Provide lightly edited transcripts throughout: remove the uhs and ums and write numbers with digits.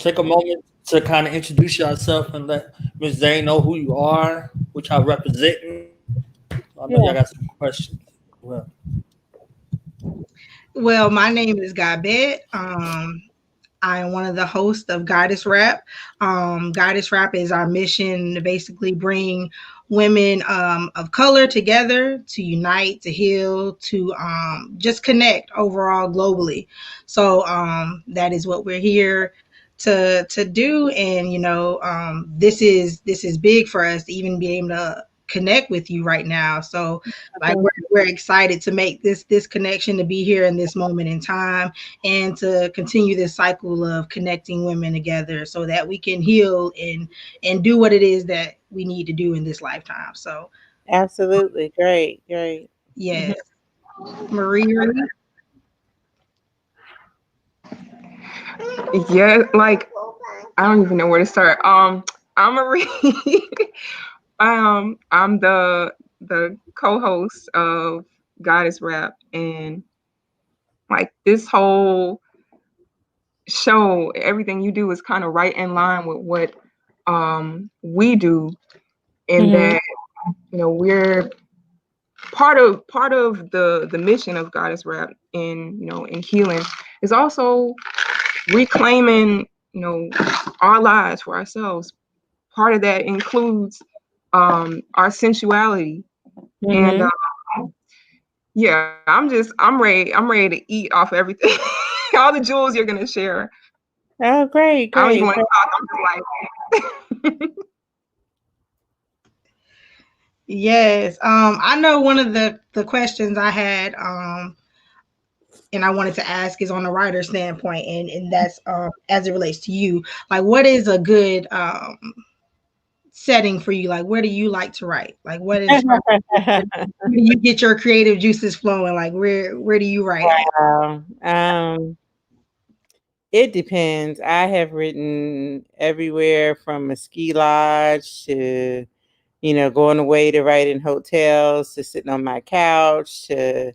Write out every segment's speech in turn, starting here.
take a moment to kind of introduce yourself and let Ms. Zane know who you are, which I represent. I know y'all Yeah. got some questions. Well, Well, my name is Gabet. I am one of the hosts of Goddess Rap. Goddess Rap is our mission to basically bring women of color together to unite, to heal, to just connect overall globally. So that is what we're here to do, and this is big for us to even be able to connect with you right now. So like we're excited to make this connection, to be here in this moment in time, and to continue this cycle of connecting women together so that we can heal and do what it is that we need to do in this lifetime. So Absolutely. Great. Great. yes, Marie. Yeah, like I don't even know where to start. I'm Marie. I'm the co-host of Goddess Rap, and like this whole show, everything you do is kind of right in line with what we do, in Mm-hmm. that we're part of the mission of Goddess Rap in healing is also reclaiming our lives for ourselves. Part of that includes our sensuality, and Mm-hmm. yeah, I'm ready to eat off everything. All the jewels you're gonna share. Oh, great. I don't even Great. want to talk. I'm just like, Yes. I know one of the questions I had and I wanted to ask is on the writer standpoint, and that's as it relates to you. Like, what is a good setting for you? Like, where do you like to write? Like, what is where do you get your creative juices flowing? Like, where do you write at? Wow. It depends. I have written everywhere from a ski lodge to, going away to write in hotels, to sitting on my couch, to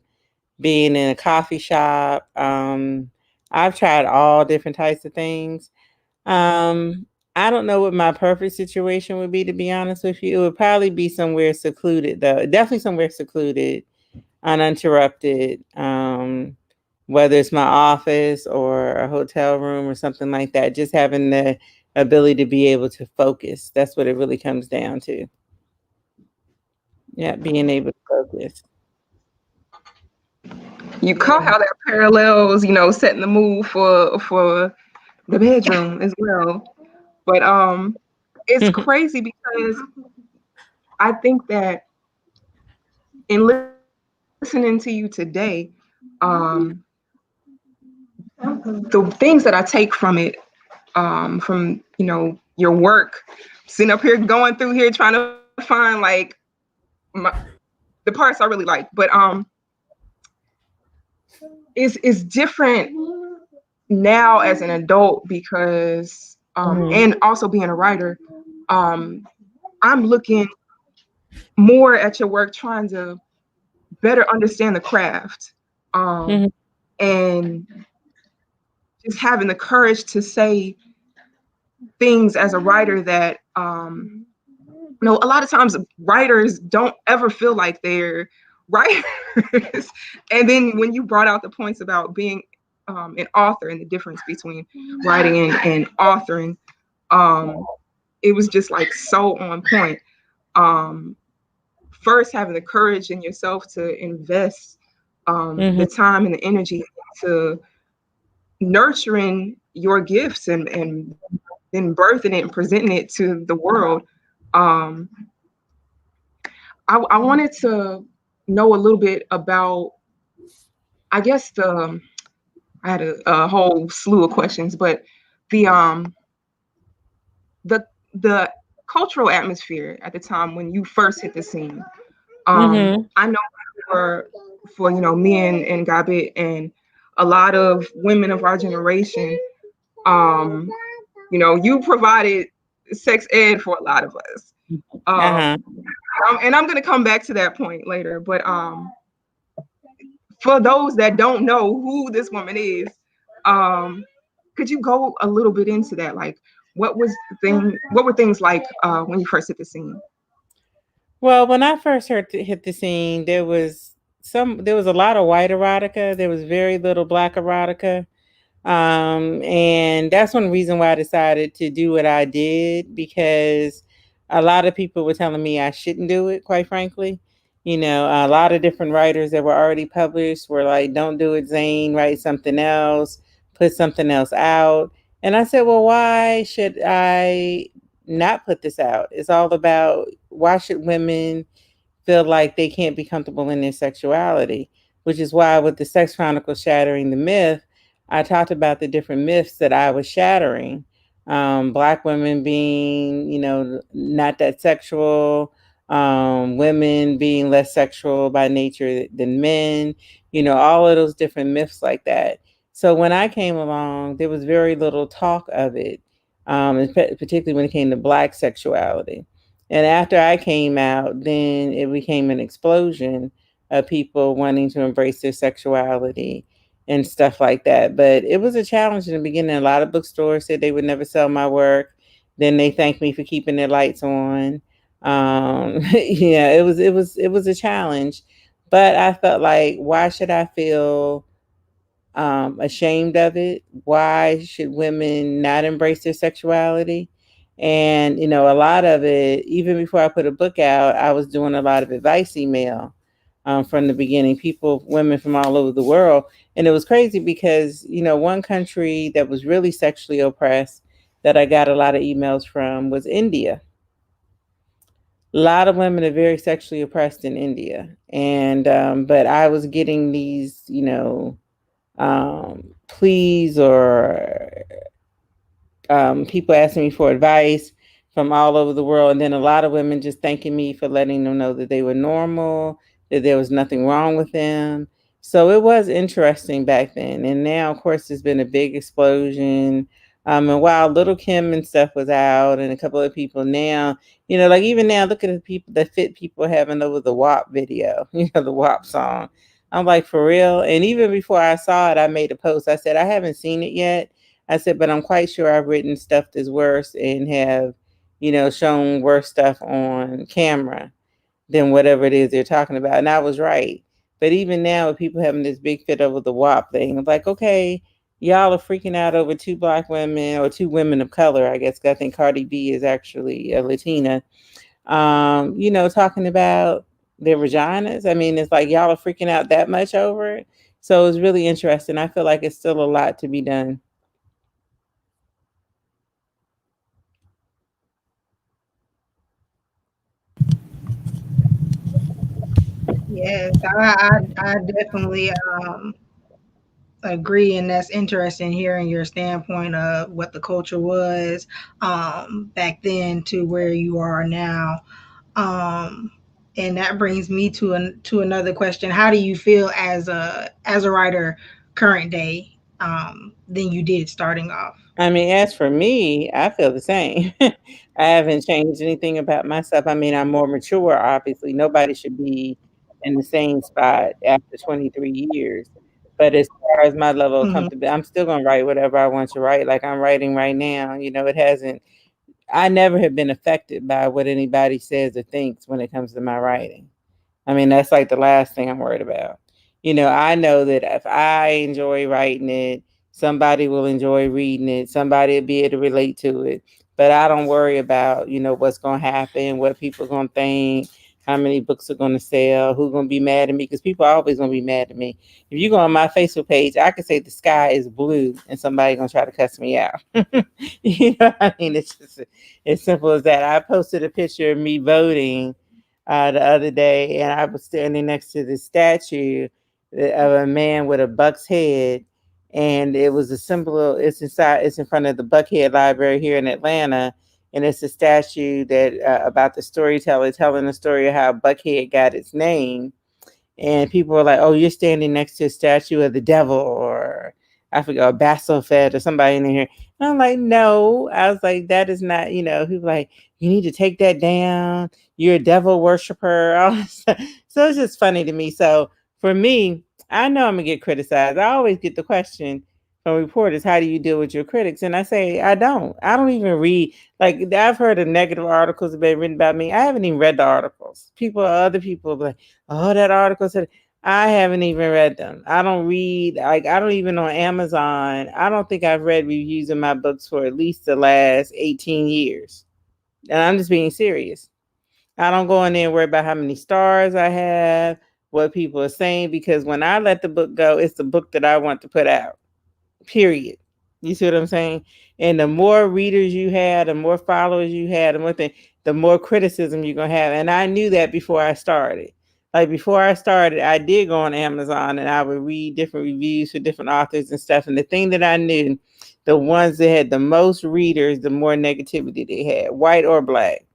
being in a coffee shop. I've tried all different types of things. I don't know what my perfect situation would be, to be honest with you. It would probably be somewhere secluded, though. Definitely somewhere secluded, uninterrupted. Whether it's my office or a hotel room or something like that, just having the ability to be able to focus. That's what it really comes down to. Yeah, being able to focus. you caught how that parallels, setting the mood for the bedroom as well. But it's crazy because I think that in listening to you today, um, the things that I take from it, from your work, sitting up here going through here trying to find like my, the parts I really like, but is different now as an adult because Mhm. and also being a writer, um, I'm looking more at your work, trying to better understand the craft, um, Mhm. and just having the courage to say things as a writer that a lot of times writers don't ever feel like they're writers. And then when you brought out the points about being an author and the difference between writing and authoring, um, it was just like so on point. Um, First, having the courage in yourself to invest Mhm. the time and the energy to nurturing your gifts and then birthing it and presenting it to the world. Um, I wanted to know a little bit about, I guess I had a whole slew of questions, but the um the the cultural atmosphere at the time when you first hit the scene. Mhm. I know for me and Gabit and a lot of women of our generation, um, you provided sex ed for a lot of us. Uh-huh. And I'm gonna come back to that point later, but for those that don't know who this woman is, because could you go a little bit into that? Like, what were things like when you first hit the scene? Well, when I first hit the scene, there was a lot of white erotica. There was very little black erotica. And that's one reason why I decided to do what I did, because a lot of people were telling me I shouldn't do it, quite frankly. A lot of different writers that were already published were like, don't do it, Zane, write something else, put something else out. And I said, well, why should I not put this out? It's all about, why should women feel like they can't be comfortable in their sexuality? Which is why with the Sex Chronicles Shattering the Myth, I talked about the different myths that I was shattering. Black women being, not that sexual, women being less sexual by nature than men, all of those different myths like that. So when I came along, there was very little talk of it, particularly when it came to Black sexuality. And after I came out, then it became an explosion of people wanting to embrace their sexuality and stuff like that. But it was a challenge in the beginning. A lot of bookstores said they would never sell my work. Then they thanked me for keeping their lights on. Yeah, it was a challenge. But I felt like, why should I feel ashamed of it? Why should women not embrace their sexuality? And, a lot of it, even before I put a book out, I was doing a lot of advice email from the beginning, women from all over the world. And it was crazy because, one country that was really sexually oppressed that I got a lot of emails from was India. A lot of women are very sexually oppressed in India. And, but I was getting these, pleas or people asking me for advice from all over the world. And then a lot of women just thanking me for letting them know that they were normal, that there was nothing wrong with them. So it was interesting back then. And now, of course, there's been a big explosion. And while Little Kim and stuff was out and a couple of people now, like even now, look at the people, the fit people having over the WAP video, the WAP song. I'm like, for real? And even before I saw it, I made a post. I said, I haven't seen it yet. I said, but I'm quite sure I've written stuff that's worse and have, shown worse stuff on camera than whatever it is they're talking about. And I was right. But even now, with people having this big fit over the WAP thing, I'm like, okay, y'all are freaking out over two Black women or two women of color, I guess. I think Cardi B is actually a Latina, talking about their vaginas. I mean, it's like y'all are freaking out that much over it. So it's really interesting. I feel like it's still a lot to be done. Yes, I definitely agree, and that's interesting hearing your standpoint of what the culture was back then to where you are now. And that brings me to another question: how do you feel as a writer current day than you did starting off? I mean, as for me, I feel the same. I haven't changed anything about myself. I mean, I'm more mature, obviously. Nobody should be in the same spot after 23 years. But as far as my level of Mhm. comfortability, I'm still going to write whatever I want to write, like I'm writing right now. I never have been affected by what anybody says or thinks when it comes to my writing. I mean, that's like the last thing I'm worried about. I know that if I enjoy writing it, somebody will enjoy reading it, somebody will be able to relate to it. But I don't worry about, what's going to happen, what people are going to think, how many books are going to sell, who's going to be mad at me, because people are always going to be mad at me. If you go on my Facebook page, I could say the sky is blue and somebody's going to try to cuss me out. I mean, it's just as simple as that. I posted a picture of me voting the other day, and I was standing next to the statue of a man with a buck's head, and it was a symbol. It's in front of the Buckhead Library here in Atlanta, and it's a statue that about the storyteller telling the story of how Buckhead got its name. And people were like, "Oh, you're standing next to a statue of the devil," or I forgot, Baphomet or somebody in here. And I'm like, no. I was like, that is not, people like, you need to take that down. You're a devil worshiper. So it's just funny to me. So for me, I know I'm gonna get criticized. I always get the question, from reporters, how do you deal with your critics? And I say, I don't even read. Like, I've heard of negative articles have been written about me. I haven't even read the articles. Other people be like, oh, that article said, I haven't even read them. I don't read, like, I don't even on Amazon. I don't think I've read reviews of my books for at least the last 18 years. And I'm just being serious. I don't go in there and worry about how many stars I have, what people are saying, because when I let the book go, it's the book that I want to put out. Period. You see what I'm saying? And the more readers you had, the more followers you had, the more criticism you're gonna have. And I knew that before I started. Like, before I started, I did go on Amazon and I would read different reviews for different authors and stuff. And the thing that I knew, the ones that had the most readers, the more negativity they had, white or black.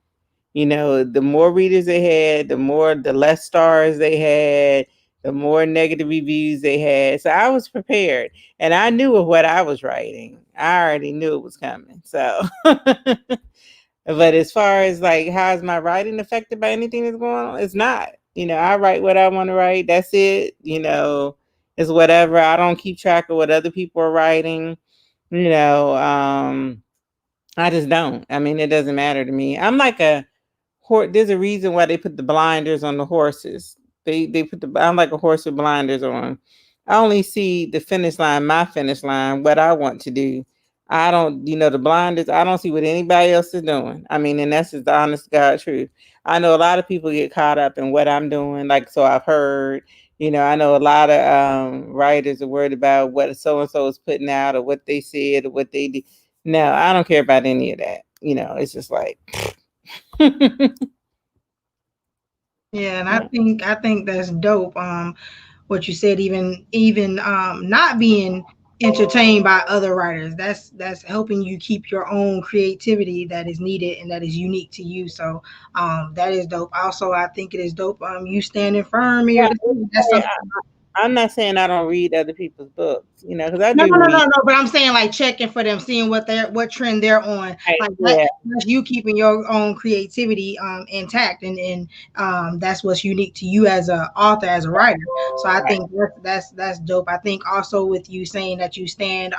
The more readers they had, the less stars they had, the more negative reviews they had. So I was prepared and I knew of what I was writing. I already knew it was coming. So, but as far as like, how is my writing affected by anything that's going on? It's not. I write what I want to write. That's it. It's whatever. I don't keep track of what other people are writing. I just don't. I mean, it doesn't matter to me. I'm like there's a reason why they put the blinders on the horses. I'm like a horse with blinders on. I only see the finish line, my finish line, what I want to do. I don't, the blinders, I don't see what anybody else is doing. I mean, and that's just the honest God truth. I know a lot of people get caught up in what I'm doing. Like, so I've heard, I know a lot of writers are worried about what so-and-so is putting out or what they said or what they did. No, I don't care about any of that. It's just like, Yeah, and I think that's dope. What you said, even not being entertained by other writers, that's helping you keep your own creativity that is needed and that is unique to you. So that is dope. Also, I think it is dope. You standing firm in your decision. That's something. I'm not saying I don't read other people's books, because I No, do no, no, read. no, no. But I'm saying like checking for them, seeing what trend they're on. Like Yeah, that's you keeping your own creativity intact, and that's what's unique to you as a author, as a writer. So I think that's dope. I think also with you saying that you stand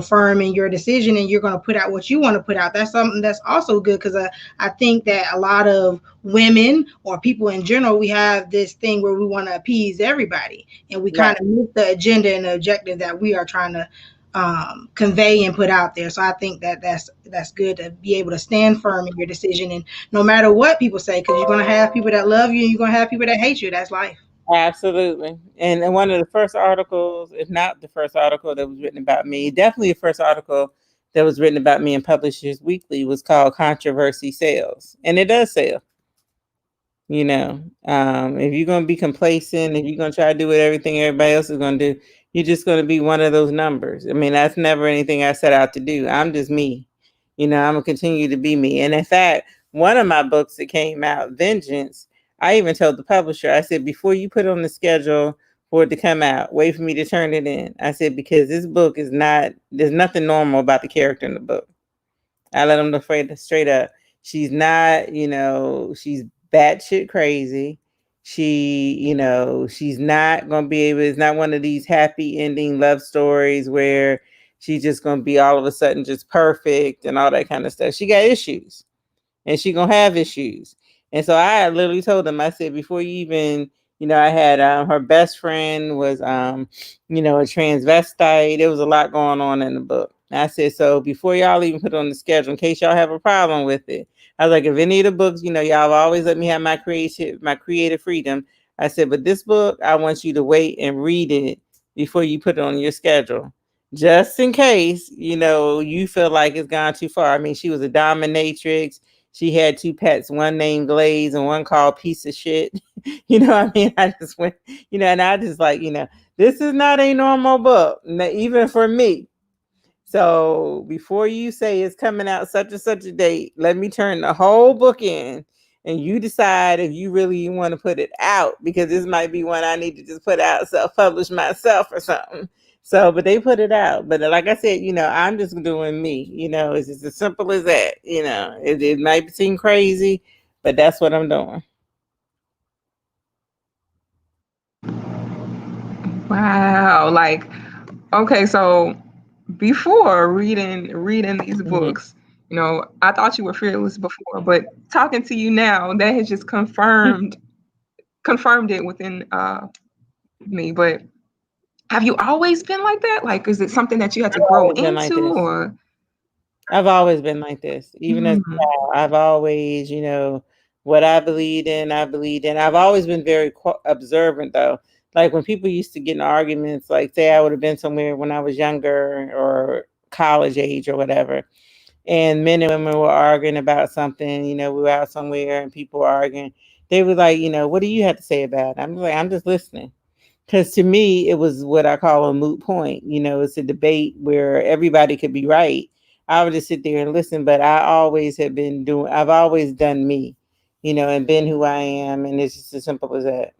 firm in your decision and you're going to put out what you want to put out. That's something that's also good because I think that a lot of women or people in general, we have this thing where we want to appease everybody and we kind of miss the agenda and the objective that we are trying to convey and put out there. So I think that that's good to be able to stand firm in your decision, and no matter what people say, because you're going to have people that love you and you're going to have people that hate you. That's life. absolutely. And one of the first articles, if not the first article that was written about me, definitely the first article that was written about me in Publishers Weekly was called Controversy Sells. And it does sell. If you're going to be complacent, if you're going to try to do what everything everybody else is going to do, you're just going to be one of those numbers. I mean, that's never anything I set out to do. I'm just me. I'm going to continue to be me. And in fact, one of my books that came out, Vengeance, I even told the publisher, I said, before you put it on the schedule for it to come out, wait for me to turn it in. I said, because this book there's nothing normal about the character in the book. I let them know straight up. She's not, she's batshit crazy. She's not going to be able, it's not one of these happy ending love stories where she's just going to be all of a sudden just perfect and all that kind of stuff. She got issues and she going to have issues. And so I literally told them, I said, before you even, I had her best friend was, a transvestite. There was a lot going on in the book. And I said, so before y'all even put it on the schedule, in case y'all have a problem with it, I was like, if any of the books, y'all have always let me have my creative freedom. I said, but this book, I want you to wait and read it before you put it on your schedule. Just in case, you feel like it's gone too far. I mean, she was a dominatrix. She had two pets, one named Glaze and one called Piece of Shit. I mean, I just went, and I just like, this is not a normal book, even for me. So before you say it's coming out such and such a date, let me turn the whole book in and you decide if you really want to put it out, because this might be one I need to just put out, self-publish myself or something. So, but they put it out. But like I said, I'm just doing me. It's just as simple as that. It might seem crazy, but that's what I'm doing. Wow. Like, Okay, so before reading these Mhm. books, I thought you were fearless before, but talking to you now, that has just confirmed it within me. But have you always been like that? Like, is it something that you had to I've grow always been like into, this. or? I've always been like this. Even as a child, I've always, what I believed in, I believed in. I've always been very observant, though. Like when people used to get in arguments, like say I would have been somewhere when I was younger or college age or whatever, and men and women were arguing about something, we were out somewhere and people were arguing. They were like, what do you have to say about it? I'm like, I'm just listening. Because to me, it was what I call a moot point. It's a debate where everybody could be right. I would just sit there and listen, but I've always done me, and been who I am. And it's just as simple as that.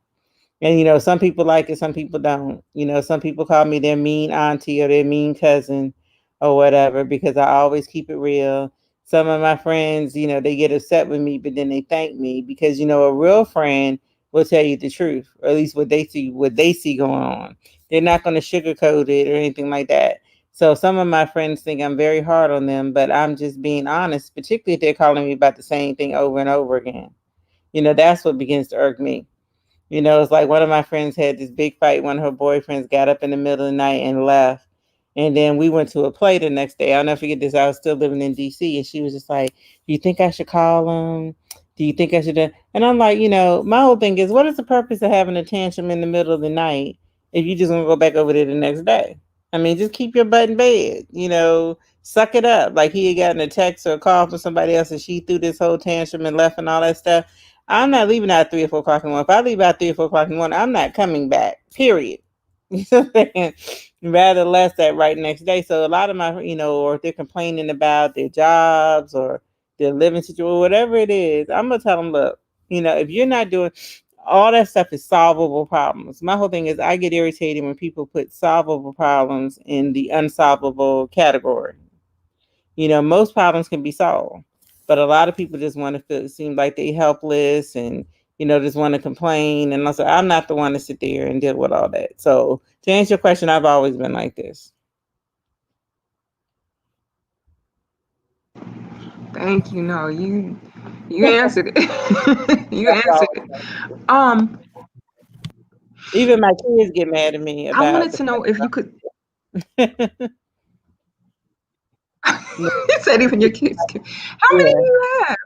And some people like it, some people don't. Some people call me their mean auntie or their mean cousin or whatever because I always keep it real. Some of my friends, they get upset with me, but then they thank me because a real friend will tell you the truth, or at least what they see going on. They're not going to sugarcoat it or anything like that. So some of my friends think I'm very hard on them, but I'm just being honest, particularly if they're calling me about the same thing over and over again. That's what begins to irk me. It's like one of my friends had this big fight. One of her boyfriends got up in the middle of the night and left. And then we went to a play the next day. I'll never forget this. I was still living in DC and she was just like, do you think I should call him? Do you think I should? And I'm like, my whole thing is, what is the purpose of having a tantrum in the middle of the night if you just want to go back over there the next day? I mean, just keep your butt in bed, suck it up. Like he had gotten a text or a call from somebody else and she threw this whole tantrum and left and all that stuff. I'm not leaving out 3 or 4 o'clock in the morning. If I leave out 3 or 4 o'clock in the morning, I'm not coming back. Period. You know what I'm saying? Rather less that right next day. So a lot of my, or if they're complaining about their jobs or their living situation, whatever it is, I'm gonna tell them, look, if you're not doing all that stuff is solvable problems. My whole thing is I get irritated when people put solvable problems in the unsolvable category. Most problems can be solved, but a lot of people just want to feel it seems like they're helpless and just want to complain. And also, I'm not the one to sit there and deal with all that. So to answer your question, I've always been like this. Thank you. No, you answered it. You answered it. Even my kids get mad at me I about wanted the to know if you could. fact. You said even your kids. How many do Yeah. you have?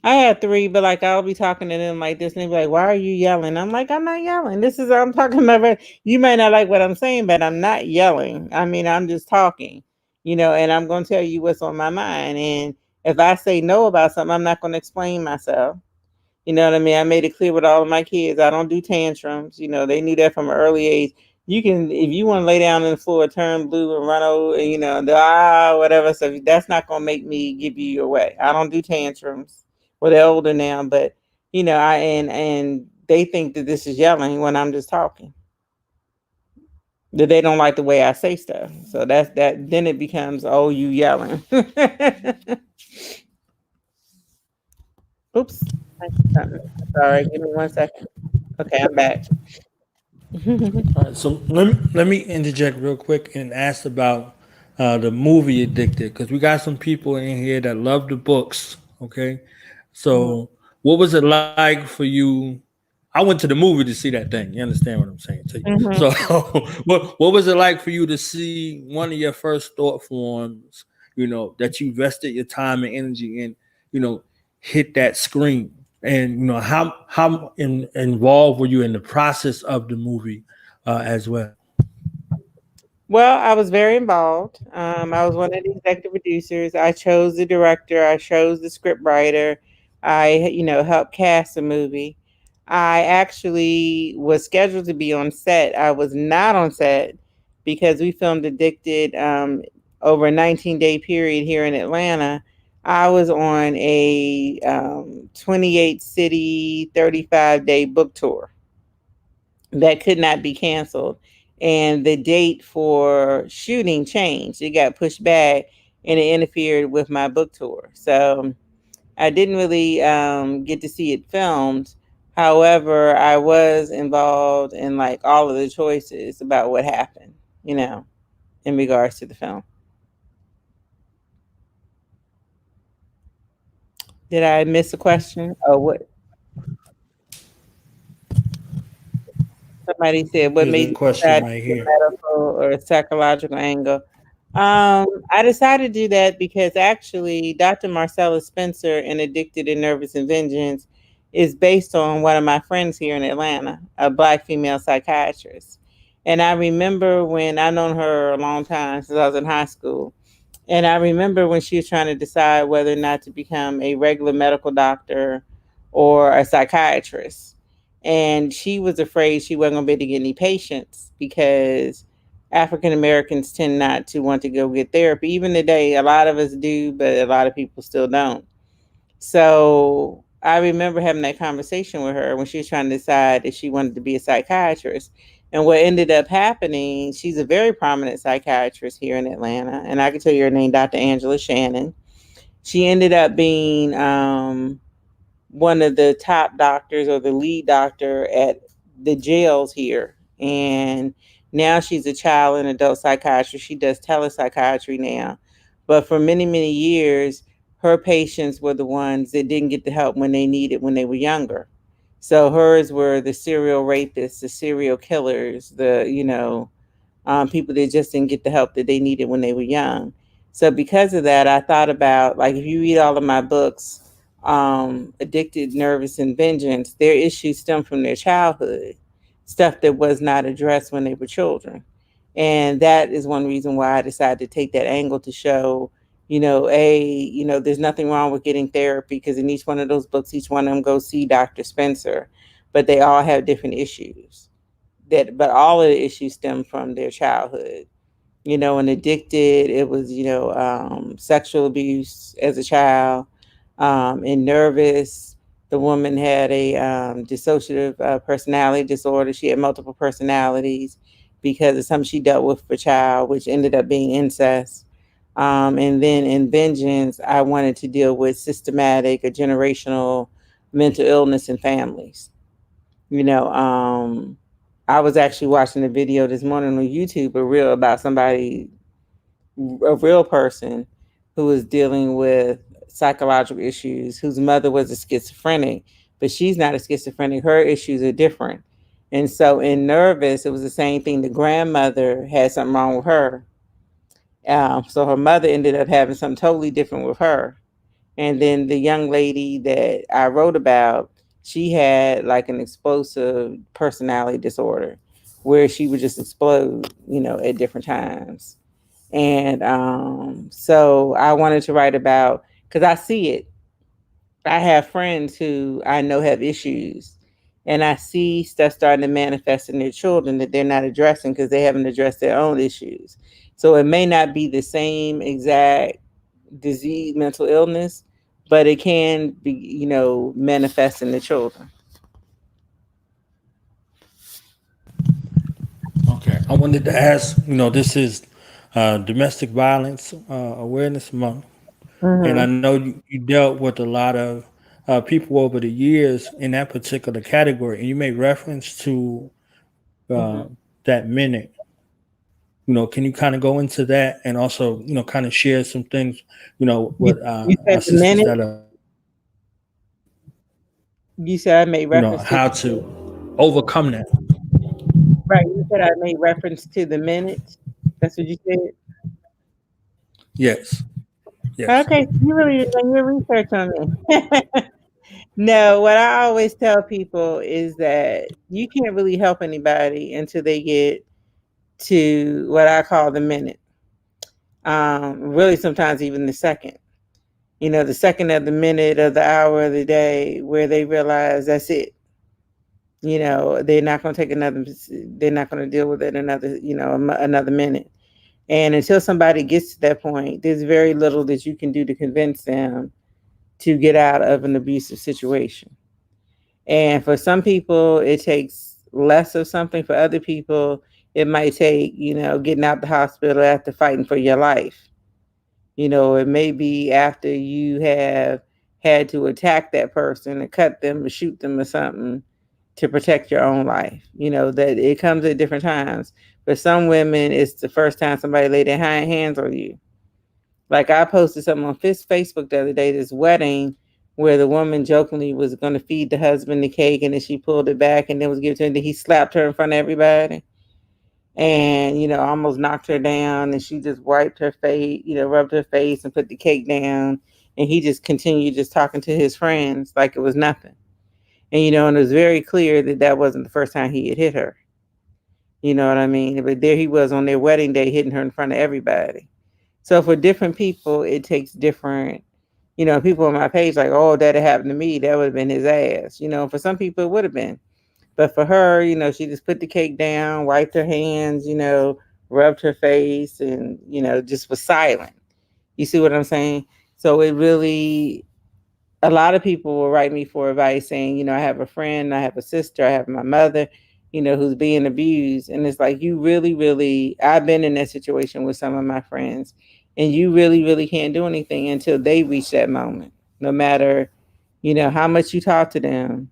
I had 3, but like I'll be talking to them like this, and they be like, "Why are you yelling?" I'm like, "I'm not yelling. This is I'm talking about. You may not like what I'm saying, but I'm not yelling. I mean, I'm just talking, and I'm going to tell you what's on my mind. And if I say no about something, I'm not going to explain myself. You know what I mean? I made it clear with all of my kids. I don't do tantrums. They knew that from an early age. You can, if you want to lay down on the floor, turn blue and run over, whatever. So that's not going to make me give you your way. I don't do tantrums. Well, they're older now, but and they think that this is yelling when I'm just talking. That they don't like the way I say stuff. So that's that. Then it becomes, oh, you yelling. Oops. Sorry. Give me 1 second. Okay, I'm back. All right, so let me interject real quick and ask about the movie Addicted, because we got some people in here that love the books. Okay, so what was it like for you? I went to the movie to see that thing. You understand what I'm saying to you? Mhm. So, what was it like for you to see one of your first thought forms? That you invested your time and energy in. Hit that screen, and involved were you in the process of the movie as well? Well, I was very involved. I was one of the executive producers. I chose the director. I chose the script writer. I, helped cast the movie. I actually was scheduled to be on set. I was not on set because we filmed Addicted over a 19-day period here in Atlanta. I was on a 28 city, 35-day book tour that could not be canceled. And the date for shooting changed. It got pushed back and it interfered with my book tour. So I didn't really get to see it filmed. However, I was involved in like all of the choices about what happened, you know. in regards to the film. Did I miss a question? Oh, what somebody said, what Here's made a you question decide to right do a here. medical or a psychological angle? I decided to do that because actually Dr. Marcella Spencer in Addicted and Nervous and Vengeance is based on one of my friends here in Atlanta, a Black female psychiatrist. And I remember when I known her a long time since I was in high school. And I remember when she was trying to decide whether or not to become a regular medical doctor or a psychiatrist. And she was afraid she wasn't going to be able to get any patients because African Americans tend not to want to go get therapy. Even today, a lot of us do, but a lot of people still don't. So I remember having that conversation with her when she was trying to decide if she wanted to be a psychiatrist. And what ended up happening, she's a very prominent psychiatrist here in Atlanta. And I can tell you her name, Dr. Angela Shannon. She ended up being one of the top doctors or the lead doctor at the jails here. And now she's a child and adult psychiatrist. She does telepsychiatry now. But for many, many years, her patients were the ones that didn't get the help when they needed when they were younger. So hers were the serial rapists, the serial killers, people that just didn't get the help that they needed when they were young. So because of that, I thought about, like, if you read all of my books, Addicted, Nervous, and Vengeance, their issues stem from their childhood, stuff that was not addressed when they were children. And that is one reason why I decided to take that angle to show, there's nothing wrong with getting therapy because in each one of those books, each one of them go see Dr. Spencer, but they all have different issues. But all of the issues stem from their childhood. And Addicted, it was, sexual abuse as a child. And Nervous, the woman had a dissociative personality disorder. She had multiple personalities because of something she dealt with for child, which ended up being incest. And then in Vengeance, I wanted to deal with systematic or generational mental illness in families. You know, I was actually watching a video this morning on YouTube, about somebody, a real person who was dealing with psychological issues, whose mother was a schizophrenic, but she's not a schizophrenic. Her issues are different. And so in Nervous, it was the same thing. The grandmother had something wrong with her. So her mother ended up having something totally different with her. And then the young lady that I wrote about, she had like an explosive personality disorder where she would just explode, at different times. And so I wanted to write about, because I see it. I have friends who I know have issues, and I see stuff starting to manifest in their children that they're not addressing because they haven't addressed their own issues. So it may not be the same exact disease, mental illness, but it can be, manifest in the children. Okay, I wanted to ask. This is Domestic Violence Awareness Month, and I Mm-hmm. know you dealt with a lot of people over the years in that particular category, and you made reference to Mm-hmm. that minute. Can you kind of go into that and also, kind of share some things, You, with you our said the sisters minute. that are, You said I made reference to how to overcome that. right. You said I made reference to the minute. That's what you said. Yes, yes. Okay, you really done your research on me. No, what I always tell people is that you can't really help anybody until they get to what I call the minute. Really, sometimes even the second. The second of the minute of the hour of the day where they realize that's it. They're not going to take another. They're not going to deal with it another. Another minute. And until somebody gets to that point, there's very little that you can do to convince them to get out of an abusive situation. And for some people, it takes less of something. For other people, it might take, getting out the hospital after fighting for your life. It may be after you have had to attack that person and cut them or shoot them or something to protect your own life. That it comes at different times. For some women, it's the first time somebody laid their hands on you. Like I posted something on Facebook the other day, this wedding where the woman jokingly was going to feed the husband the cake, and then she pulled it back and then was giving to him. Then he slapped her in front of everybody and, almost knocked her down. And she just wiped her face, rubbed her face and put the cake down. And he just continued just talking to his friends like it was nothing. And, and it was very clear that that wasn't the first time he had hit her. You know what I mean? But there he was on their wedding day hitting her in front of everybody. So for different people, it takes different, people on my page like, oh, that had happened to me. That would have been his ass. For some people it would have been. But for her, she just put the cake down, wiped her hands, rubbed her face and, just was silent. You see what I'm saying? So it really, a lot of people will write me for advice saying, I have a friend, I have a sister, I have my mother, who's being abused. And it's like, you really, really, I've been in that situation with some of my friends, and you really, really can't do anything until they reach that moment. No matter, how much you talk to them,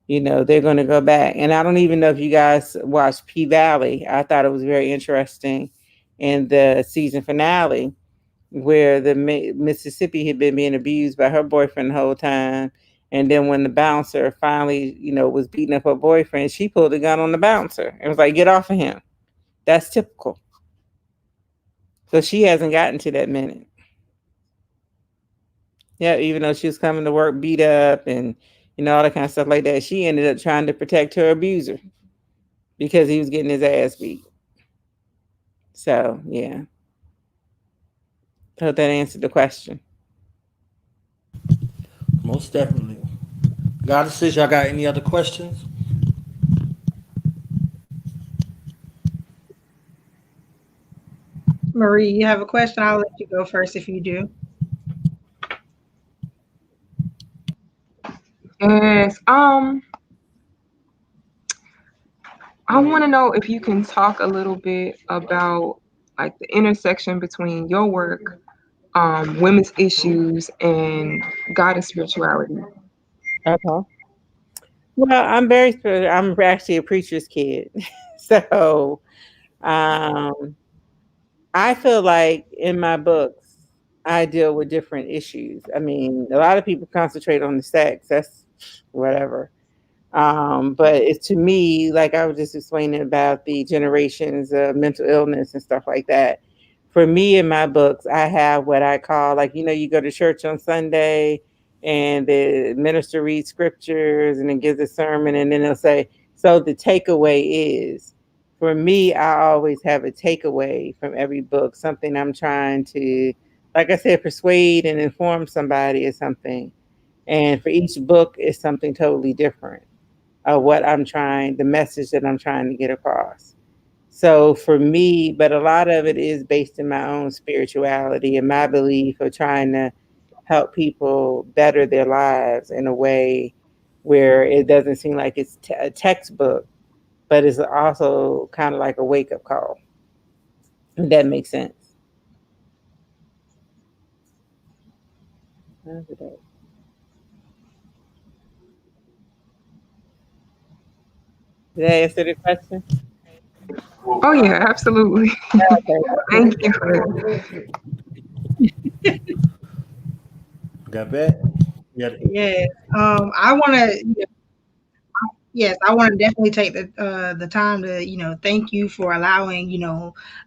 they're going to go back. And I don't even know if you guys watched P-Valley. I thought it was very interesting in the season finale where the Mississippi had been being abused by her boyfriend the whole time. And then when the bouncer finally, was beating up her boyfriend, she pulled a gun on the bouncer and was like, get off of him. That's typical. So she hasn't gotten to that minute. Yeah, even though she was coming to work beat up and, all that kind of stuff like that, she ended up trying to protect her abuser because he was getting his ass beat. So, yeah. Hope that answered the question. Most definitely. Goddesses, y'all got any other questions? Marie, you have a question? I'll let you go first if you do. Yes. I want to know if you can talk a little bit about like the intersection between your work, women's issues, and goddess spirituality. Okay. Well, I'm very spiritual. I'm actually a preacher's kid. So I feel like in my books, I deal with different issues. I mean, a lot of people concentrate on the sex. That's whatever. But it's to me, like I was just explaining about the generations of mental illness and stuff like that. For me, in my books, I have what I call, like, you go to church on Sunday and the minister reads scriptures and then gives a sermon, and then they'll say, so the takeaway is, for me, I always have a takeaway from every book, something I'm trying to, like I said, persuade and inform somebody or something. And for each book is something totally different of what I'm trying, the message that I'm trying to get across. So for me, but a lot of it is based in my own spirituality and my belief of trying to help people better their lives in a way where it doesn't seem like it's a textbook, but it's also kind of like a wake-up call. If that makes sense. Did I answer the question? Oh yeah, absolutely. Okay. Thank you for that. Got that? Yeah. Yes. I want to. Yes, I want to definitely take the time to thank you for allowing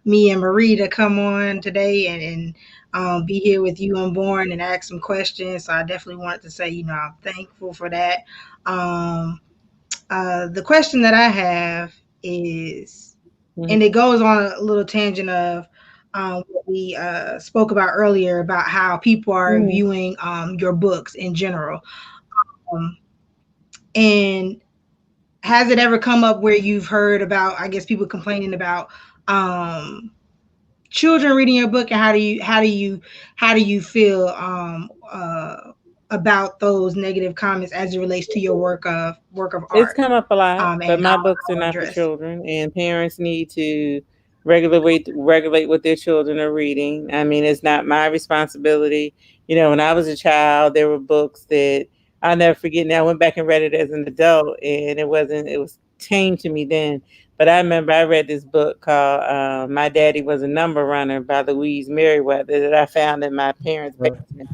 me and Marie to come on today and be here with you unborn and ask some questions. So I definitely wanted to say I'm thankful for that. The question that I have is, and it goes on a little tangent of what we spoke about earlier about how people are viewing your books in general, and has it ever come up where you've heard about, I guess, people complaining about children reading your book, and how do you feel about those negative comments as it relates to your work of art? It's come up a lot, but my books are not for children, and parents need to regulate what their children are reading. I mean, it's not my responsibility. When I was a child, there were books that I'll never forget. Now I went back and read it as an adult, and it was tame to me then. But I remember I read this book called My Daddy Was a Number Runner by Louise Merriweather that I found in my parents' basement.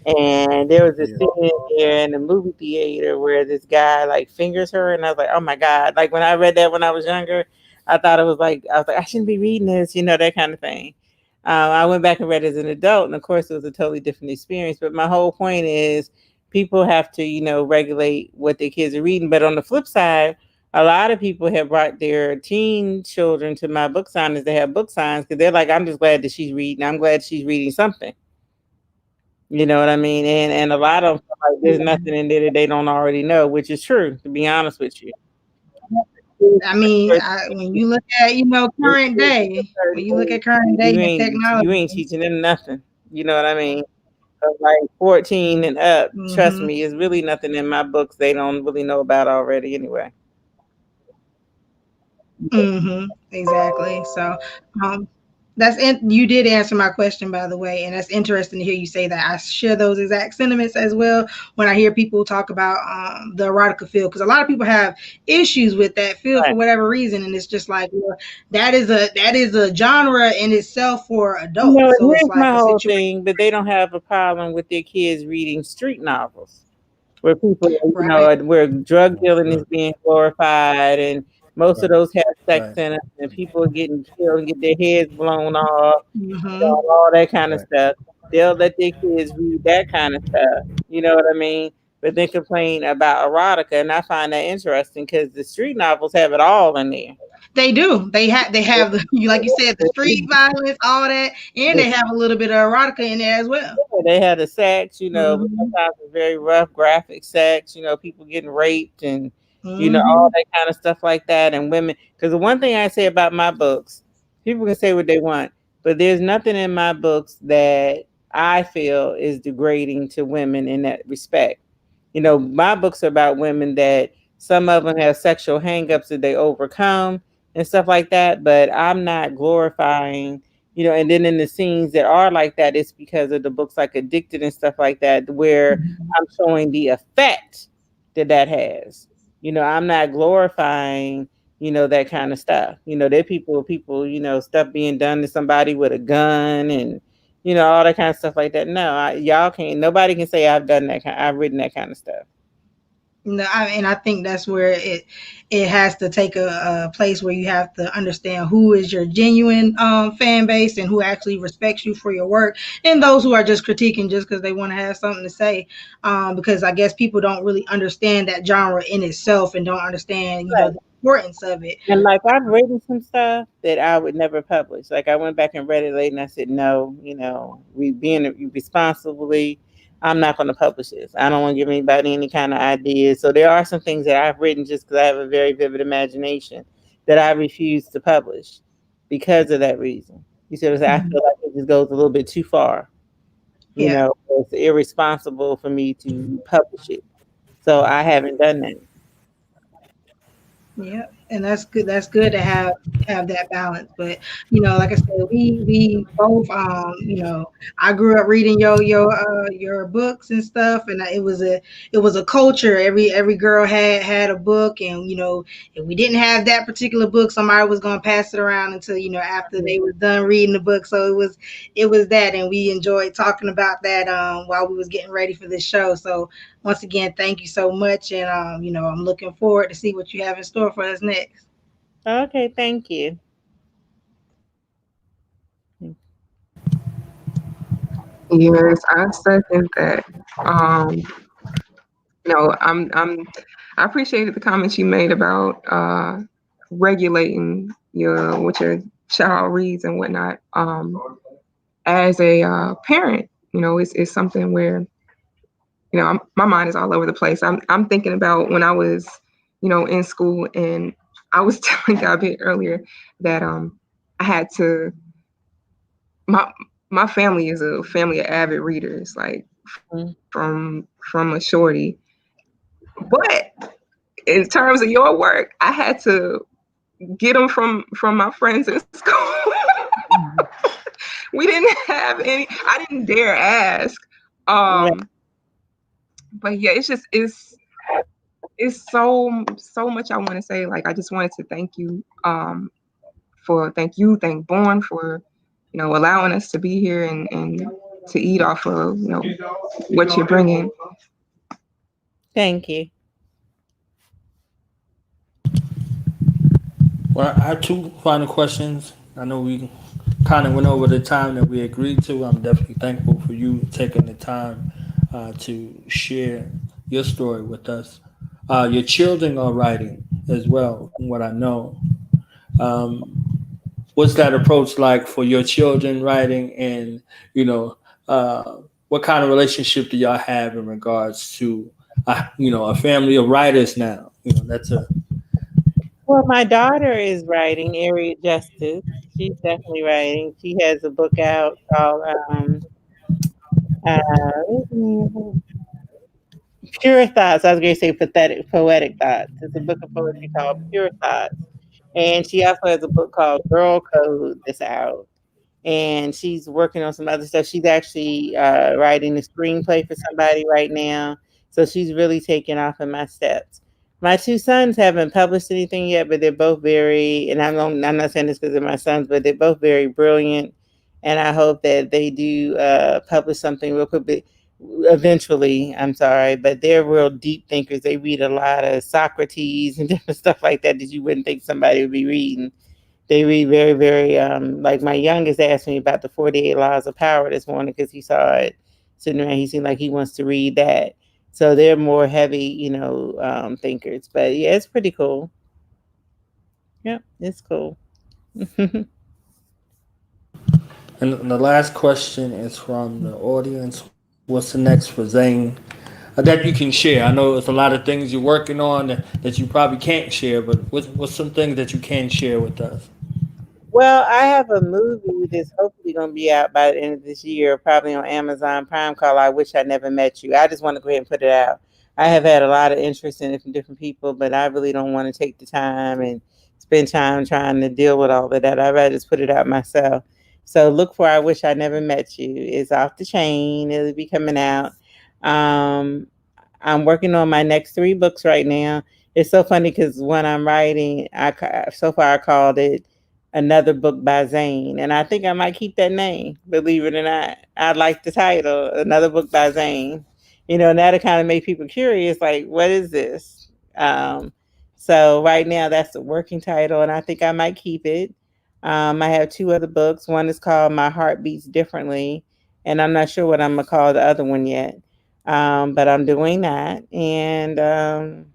And there was a scene in there in the movie theater where this guy like fingers her, and I was like, "Oh my god!" Like when I read that when I was younger, I thought it was like I was like, "I shouldn't be reading this," that kind of thing. I went back and read it as an adult, and of course, it was a totally different experience. But my whole point is, people have to, regulate what their kids are reading. But on the flip side, a lot of people have brought their teen children to my book signings. They have book signs because they're like, "I'm just glad that she's reading. I'm glad she's reading something." You know what I mean? And a lot of them feel like there's nothing in there that they don't already know, which is true, to be honest with you. I mean, when you look at current day, when you look at current day You and ain't technology, teaching them nothing. You know what I mean? So like 14 and up, trust hmm me, it's really nothing in my books they don't really know about already anyway. exactly. So, um, you did answer my question, by the way, and that's interesting to hear you say that. I share those exact sentiments as well when I hear people talk about the erotica field, because a lot of people have issues with that field for Right. whatever reason, and it's just like, well, that is a genre in itself for You know, adults. and So it's here's like my a whole situation, thing, but they don't have a problem with their kids reading street novels where people, right? where drug dealing is being glorified, and most of those have sex Right. in them, and people are getting killed and get their heads blown off, hmm all that kind of Right. stuff. They'll let their kids read that kind of stuff. You know what I mean? But then complain about erotica, and I find that interesting because the street novels have it all in there. They do. They have like you said, the street violence, all that, and they have a little bit of erotica in there as well. They had the sex, but hmm sometimes it's very rough, graphic sex, people getting raped and, all hmm that kind of stuff like that. And women, because the one thing I say about my books, people can say what they want, but there's nothing in my books that I feel is degrading to women in that respect. My books are about women that some of them have sexual hangups that they overcome and stuff like that, but I'm not glorifying, and then in the scenes that are like that, it's because of the books like Addicted and stuff like that, where I'm showing the effect that has. I'm not glorifying, that kind of stuff. There people, stuff being done to somebody with a gun and all that kind of stuff like that. No, y'all can't. Nobody can say I've done that kind. I've written that kind of stuff. No, and I think that's where it has to take a place where you have to understand who is your genuine fan base and who actually respects you for your work, and those who are just critiquing just because they want to have something to say. Because I guess people don't really understand that genre in itself and don't understand, the importance of it. And like I've written some stuff that I would never publish. Like I went back and read it late, and I said, no, we being responsibly. I'm not going to publish this. I don't want to give anybody any kind of ideas. So there are some things that I've written just because I have a very vivid imagination that I refuse to publish because of that reason. You see what I'm saying? I feel like it just goes a little bit too far. Yeah. It's irresponsible for me to publish it. So I haven't done that. Yeah, and that's good. That's good to have that balance. But like I said, we both I grew up reading your books and stuff, and it was a culture. Every girl had a book, and if we didn't have that particular book, somebody was gonna pass it around until after they was done reading the book. So it was that, and we enjoyed talking about that while we was getting ready for this show. So once again, thank you so much, and I'm looking forward to see what you have in store for us next. Okay, thank you. Yes, I second that. Um, no, I appreciated the comments you made about regulating what your child reads and whatnot. As a parent, it's something where my mind is all over the place. I'm thinking about when I was, in school, and I was telling Gabby earlier that I had to my my family is a family of avid readers, like from a shorty. But in terms of your work, I had to get them from my friends in school. We didn't have any. I didn't dare ask. Right. But yeah, it's it's so much I want to say. Like, I just wanted to thank you, thank Born for, allowing us to be here and to eat off of, what you're bringing. Thank you. Well, I have two final questions. I know we kind of went over the time that we agreed to. I'm definitely thankful for you taking the time to share your story with us. Your children are writing as well, from what I know. What's that approach like for your children writing, and you know, what kind of relationship do y'all have in regards to, a family of writers now? That's a Well, my daughter is writing Area Justice. She's definitely writing. She has a book out called uh, Pure Thoughts. I was going to say poetic thoughts. It's a book of poetry called Pure Thoughts, and she also has a book called Girl Code that's out. And she's working on some other stuff. She's actually writing a screenplay for somebody right now. So she's really taking off in my steps. My two sons haven't published anything yet, but they're both very, and I'm not saying this because they're my sons, but they're both very brilliant. And I hope that they do publish something real quick. But eventually, I'm sorry, but they're real deep thinkers. They read a lot of Socrates and different stuff like that you wouldn't think somebody would be reading. They read very, very, like my youngest asked me about the 48 Laws of Power this morning because he saw it sitting around. He seemed like he wants to read that. So they're more heavy, thinkers. But yeah, it's pretty cool. Yep, it's cool. And the last question is from the audience. What's the next for Zane that you can share? I know there's a lot of things you're working on that you probably can't share, but what's some things that you can share with us? Well, I have a movie that's hopefully going to be out by the end of this year, probably on Amazon Prime, called I Wish I Never Met You. I just want to go ahead and put it out. I have had a lot of interest in it from different people, but I really don't want to take the time and spend time trying to deal with all of that. I'd rather just put it out myself. So look for I Wish I Never Met You. It's off the chain. It'll be coming out. Um, I'm working on my next 3 books right now. It's so funny because when I'm writing, so far I called it Another Book by Zane, and I think I might keep that name. Believe it or not, I like the title, Another Book by Zane. And that'll kind of make people curious, like, what is this? So right now, that's the working title, and I think I might keep it. I have 2 other books. One is called My Heart Beats Differently, and I'm not sure what I'm gonna call the other one yet. But I'm doing that. And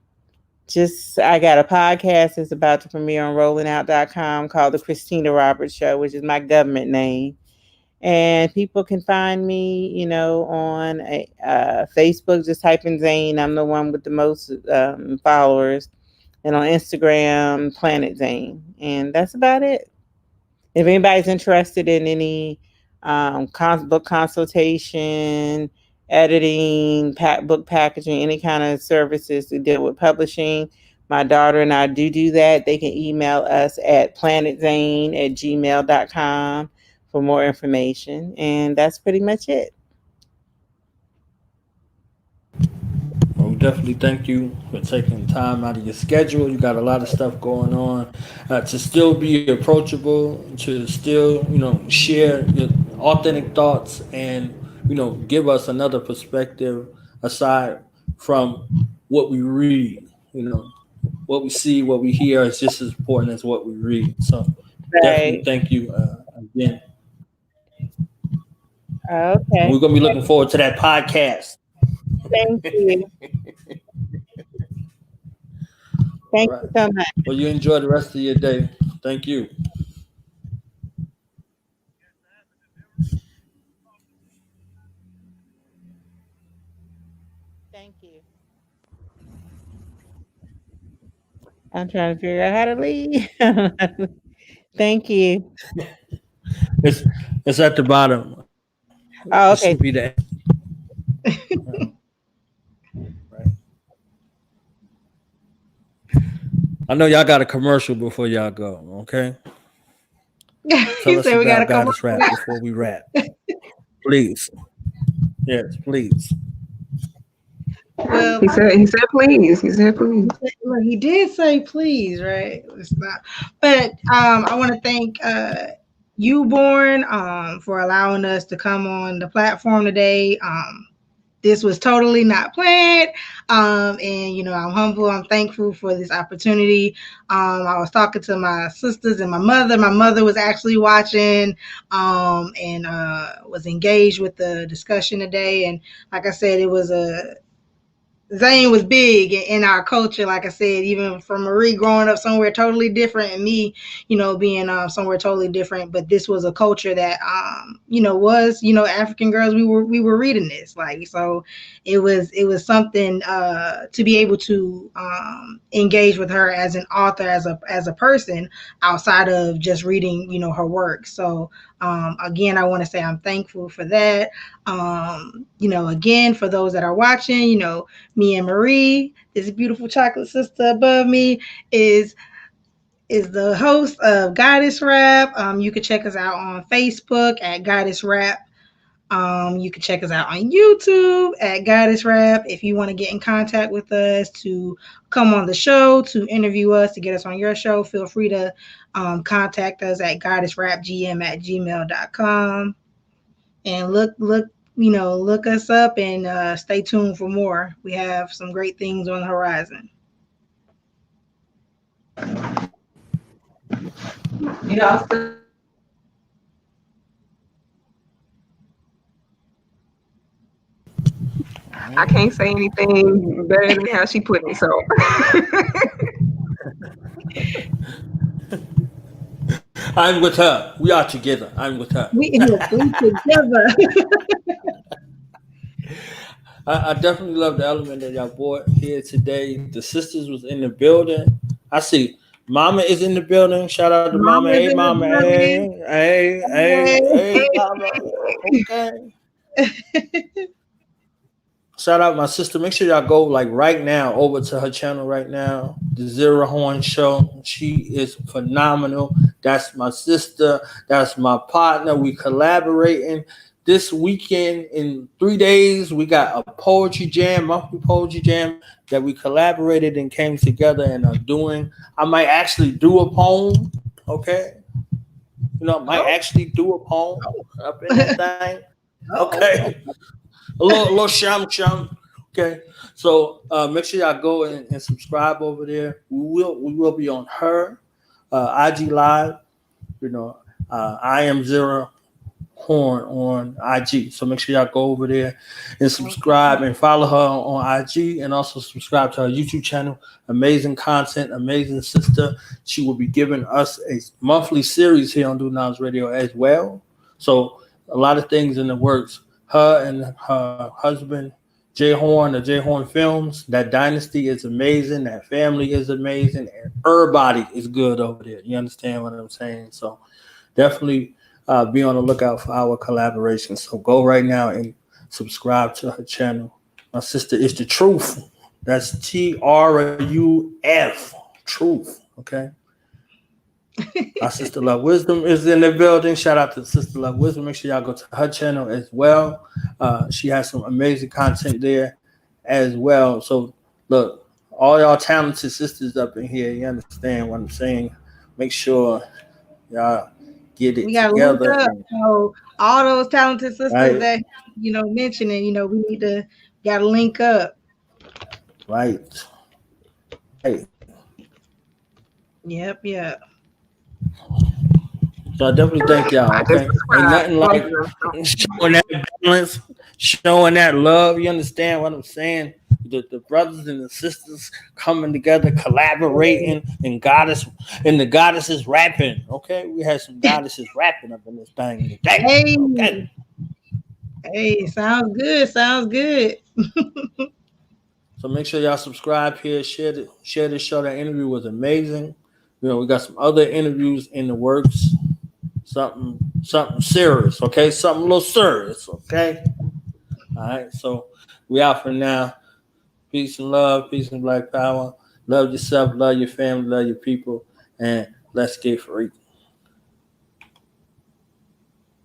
just, I got a podcast that's about to premiere on rollingout.com called The Christina Roberts Show, which is my government name. And people can find me, on Facebook. Just type in Zane. I'm the one with the most followers. And on Instagram, Planet Zane. And that's about it. If anybody's interested in any book consultation, editing, book packaging, any kind of services to deal with publishing, my daughter and I do that. They can email us at planetzane@gmail.com for more information. And that's pretty much it. Well, we definitely thank you for taking time out of your schedule. You got a lot of stuff going on. To still be approachable, to still, share your authentic thoughts and, give us another perspective aside from what we read. What we see, what we hear is just as important as what we read. So definitely Right. thank you again. And Okay. we're going to be looking forward to that podcast. Thank you. All Thank right. you so much. Well, you enjoy the rest of your day. Thank you. Thank you. I'm trying to figure out how to leave. Thank you. It's it's at the bottom. It Oh, should okay. be the right. I know y'all got a commercial before y'all go. Okay, tell He us said we got to about come Goddess Rap before we wrap, please. Yes, please. Well, He said please. He said please. well, he did say please, right? It's not, but I want to thank you, Born, for allowing us to come on the platform today. This was totally not planned. And I'm humble, I'm thankful for this opportunity. I was talking to my sisters and my mother. My mother was actually watching, and was engaged with the discussion today. And like I said, it was Zane was big in our culture, like I said, even from Marie growing up somewhere totally different, and me, being somewhere totally different. But this was a culture that, was African girls. We were reading this, like, so it was something to be able to engage with her as an author, as a person outside of just reading, her work. So again, I want to say I'm thankful for that. Again, for those that are watching, me and Marie, this beautiful chocolate sister above me, is the host of Goddess Rap. You can check us out on Facebook at Goddess Rap. You can check us out on YouTube at Goddess Rap. If you want to get in contact with us to come on the show, to interview us, to get us on your show, feel free to contact us at goddessrapgm@gmail.com. And look us up and stay tuned for more. We have some great things on the horizon. I can't say anything better than how she put it. So I'm with her. We are together. I'm with her. We together. I definitely love the element that y'all brought here today. The sisters was in the building. I see Mama is in the building. Shout out to Mama. Hey, Mama. Hey, Mama. Okay. Shout out my sister. Make sure y'all go right now over to her channel right now. The Zero Horn Show. She is phenomenal. That's my sister. That's my partner. We collaborating. This weekend in 3 days, we got a poetry jam, monthly poetry jam that we collaborated and came together and are doing. I might actually do a poem. Okay. Might actually do a poem up in that thing. Okay. A little sham. Okay. So make sure y'all go and subscribe over there. We will be on her IG Live. I am Zero Horn on IG. So make sure y'all go over there and subscribe and follow her on IG, and also subscribe to her YouTube channel. Amazing content, amazing sister. She will be giving us a monthly series here on Do Nows Radio as well. So a lot of things in the works. Her and her husband, Jay Horn, the Jay Horn Films, that dynasty is amazing. That family is amazing. And everybody is good over there. You understand what I'm saying? So definitely be on the lookout for our collaboration. So go right now and subscribe to her channel. My sister is the truth. That's TRUF. Truth. Okay. Our Sister Love Wisdom is in the building. Shout out to Sister Love Wisdom. Make sure y'all go to her channel as well. She has some amazing content there as well. So look, all y'all talented sisters up in here, you understand what I'm saying? Make sure y'all get it together. So all those talented sisters that mentioning, we gotta link up. Right. Hey. Yep. So I definitely thank y'all. Okay, ain't nothing like showing that balance, showing that love. You understand what I'm saying? The brothers and the sisters coming together, collaborating, and the goddesses rapping. Okay, we had some goddesses rapping up in this thing today. Okay. Hey, sounds good. So make sure y'all subscribe here, share this show. That interview was amazing. We got some other interviews in the works. Something serious, okay? Something a little serious, okay? All right, so we out for now. Peace and love, peace and black power. Love yourself, love your family, love your people, and let's get free.